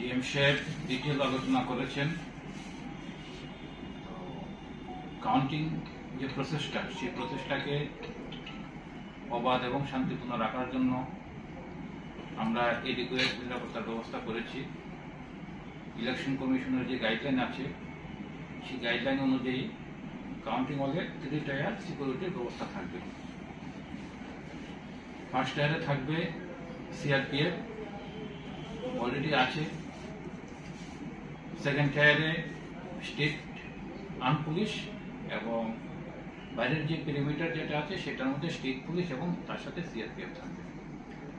DM সাহেব detail আলোচনা করেছেন। কাউন্টিং যে প্রসেসটা, সেই প্রসেসটাকে অবাধ এবং শান্তিপূর্ণ রাখার জন্য আমরা এডিকুয়েট নিরাপত্তার ব্যবস্থা করেছি। ইলেকশন কমিশনের যে গাইডলাইন আছে, সেই গাইডলাইন অনুযায়ী কাউন্টিং হলে 3 টায়ার সিকিউরিটির ব্যবস্থা থাকবে। ফার্স্ট টায়ারে থাকবে সিআরপিএফ, অলরেডি আছে। সেকেন্ড টায়ারে স্টেট আর্ম পুলিশ এবং বাইরের যে পেরিমিটার যেটা আছে সেটার মধ্যে স্টেট পুলিশ এবং তার সাথে সিআরপিএফ থাকবে।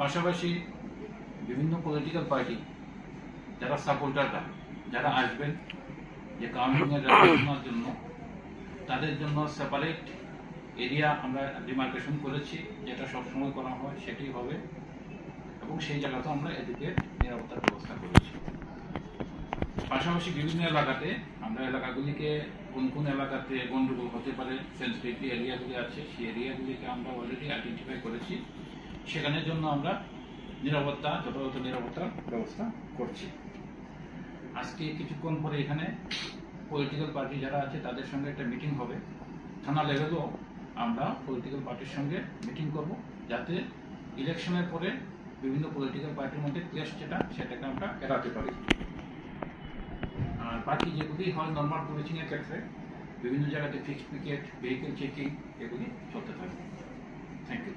পাশাপাশি বিভিন্ন পলিটিক্যাল পার্টি যারা সাপোর্টাররা যারা আসবেন যে কাউন্টিংয়ের দেখাশোনার জন্য, তাদের জন্য সেপারেট এরিয়া আমরা ডিমার্কেশন করেছি, যেটা সবসময় করা হয় সেটি হবে, এবং সেই জায়গাতে আমরা এদিকে নিরাপত্তার ব্যবস্থা করেছি। পাশাপাশি বিভিন্ন এলাকাতে আমরা এলাকাগুলিকে কোন কোন এলাকাতে গন্ডগোল হতে পারে, সেন্সিটিভ এরিয়াগুলি আছে, সেই এরিয়াগুলিকে আমরা অলরেডি আইডেন্টিফাই করেছি। সেখানের জন্য আমরা যথাযথ নিরাপত্তার ব্যবস্থা করছি। আজকে কিছুক্ষণ পরে এখানে পলিটিক্যাল পার্টি যারা আছে তাদের সঙ্গে একটা মিটিং হবে। থানা লেভেলেও আমরা পলিটিক্যাল পার্টির সঙ্গে মিটিং করব, যাতে ইলেকশনের পরে বিভিন্ন পলিটিক্যাল পার্টির মধ্যে ক্লেশ সেটাকে আমরা এড়াতে পারি। আর বাকি যেগুলি হয় নর্মাল পুলিশিং এর ক্ষেত্রে বিভিন্ন জায়গাতে ফিক্সড পিকেট, ভেহিকেল চেকিং এগুলি চলতে থাকবে। Thank you.